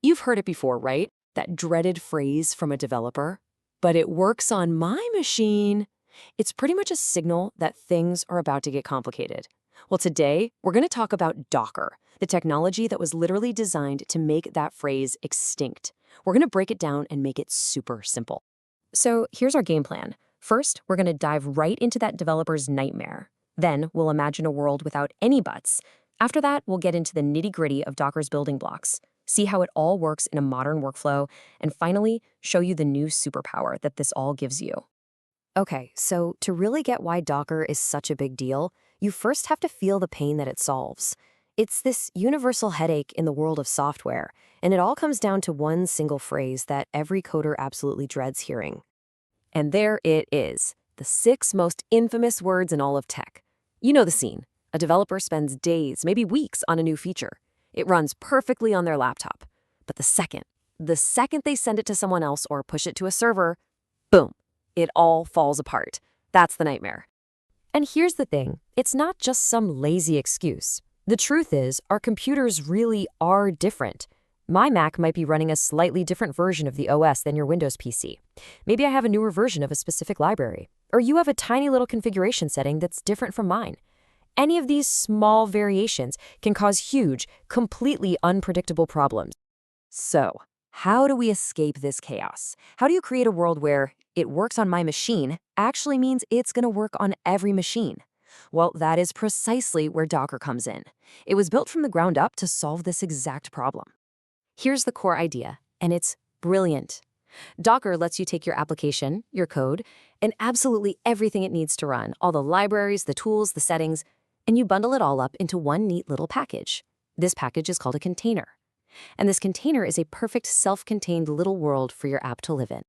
You've heard it before, right? That dreaded phrase from a developer. But it works on my machine. It's pretty much a signal that things are about to get complicated. Well, today, we're going to talk about Docker, the technology that was literally designed to make that phrase extinct. We're going to break it down and make it super simple. So here's our game plan. First, we're going to dive right into that developer's nightmare. Then, we'll imagine a world without any buts. After that, we'll get into the nitty-gritty of Docker's building blocks, see how it all works in a modern workflow, and finally, show you the new superpower that this all gives you. Okay, so to really get why Docker is such a big deal, you first have to feel the pain that it solves. It's this universal headache in the world of software, and it all comes down to one single phrase that every coder absolutely dreads hearing. And there it is, the 6 most infamous words in all of tech. You know the scene. A developer spends days, maybe weeks, on a new feature. It runs perfectly on their laptop. But the second they send it to someone else or push it to a server, boom, it all falls apart. That's the nightmare. And here's the thing, it's not just some lazy excuse. The truth is, our computers really are different. My Mac might be running a slightly different version of the OS than your Windows PC. Maybe I have a newer version of a specific library. Or you have a tiny little configuration setting that's different from mine. Any of these small variations can cause huge, completely unpredictable problems. So, how do we escape this chaos? How do you create a world where it works on my machine actually means it's going to work on every machine? Well, that is precisely where Docker comes in. It was built from the ground up to solve this exact problem. Here's the core idea, and it's brilliant. Docker lets you take your application, your code, and absolutely everything it needs to run, all the libraries, the tools, the settings, and you bundle it all up into one neat little package. This package is called a container. And this container is a perfect self-contained little world for your app to live in.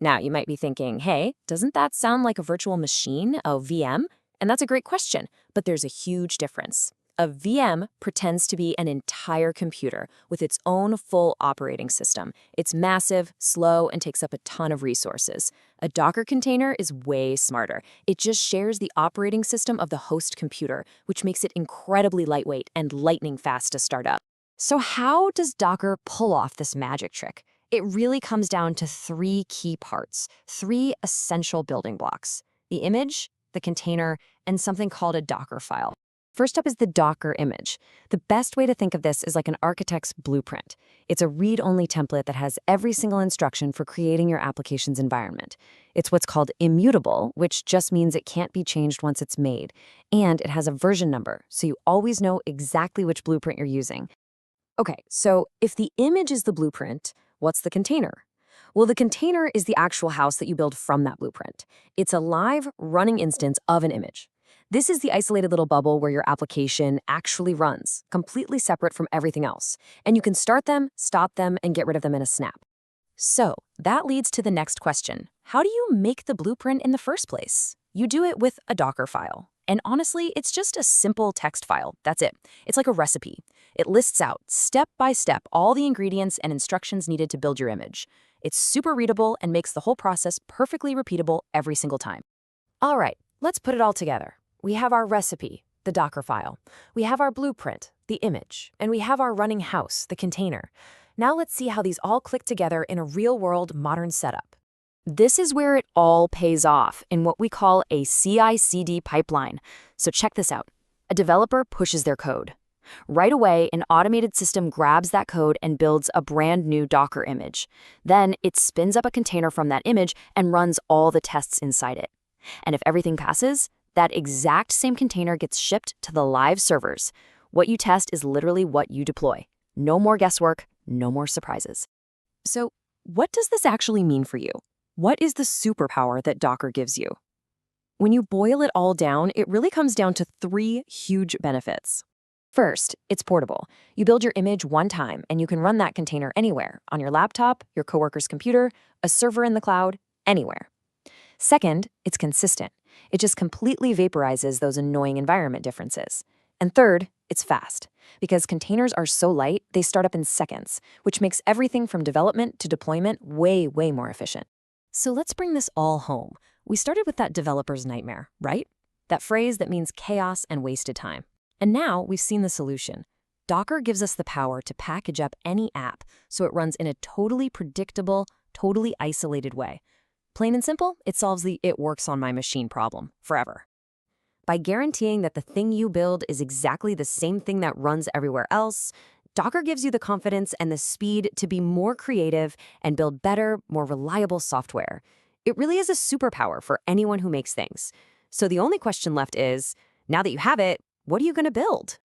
Now, you might be thinking, hey, doesn't that sound like a virtual machine, a VM? And that's a great question, but there's a huge difference. A VM pretends to be an entire computer with its own full operating system. It's massive, slow, and takes up a ton of resources. A Docker container is way smarter. It just shares the operating system of the host computer, which makes it incredibly lightweight and lightning fast to start up. So how does Docker pull off this magic trick? It really comes down to 3 key parts, 3 essential building blocks: the image, the container, and something called a Dockerfile. First up is the Docker image. The best way to think of this is like an architect's blueprint. It's a read-only template that has every single instruction for creating your application's environment. It's what's called immutable, which just means it can't be changed once it's made. And it has a version number, so you always know exactly which blueprint you're using. Okay, so if the image is the blueprint, what's the container? Well, the container is the actual house that you build from that blueprint. It's a live, running instance of an image. This is the isolated little bubble where your application actually runs, completely separate from everything else. And you can start them, stop them, and get rid of them in a snap. So that leads to the next question. How do you make the blueprint in the first place? You do it with a Docker file. And honestly, it's just a simple text file. That's it. It's like a recipe. It lists out, step by step, all the ingredients and instructions needed to build your image. It's super readable and makes the whole process perfectly repeatable every single time. All right, let's put it all together. We have our recipe, the Docker file. We have our blueprint, the image. And we have our running house, the container. Now let's see how these all click together in a real-world modern setup. This is where it all pays off in what we call a CI/CD pipeline. So check this out. A developer pushes their code. Right away, an automated system grabs that code and builds a brand new Docker image. Then it spins up a container from that image and runs all the tests inside it. And if everything passes, that exact same container gets shipped to the live servers. What you test is literally what you deploy. No more guesswork, no more surprises. So, what does this actually mean for you? What is the superpower that Docker gives you? When you boil it all down, it really comes down to 3 huge benefits. First, it's portable. You build your image one time, and you can run that container anywhere, on your laptop, your coworker's computer, a server in the cloud, anywhere. Second, it's consistent. It just completely vaporizes those annoying environment differences. And third, it's fast. Because containers are so light, they start up in seconds, which makes everything from development to deployment way, way more efficient. So let's bring this all home. We started with that developer's nightmare, right? That phrase that means chaos and wasted time. And now we've seen the solution. Docker gives us the power to package up any app so it runs in a totally predictable, totally isolated way. Plain and simple, it solves the "it works on my machine" problem forever. By guaranteeing that the thing you build is exactly the same thing that runs everywhere else, Docker gives you the confidence and the speed to be more creative and build better, more reliable software. It really is a superpower for anyone who makes things. So the only question left is, now that you have it, what are you going to build?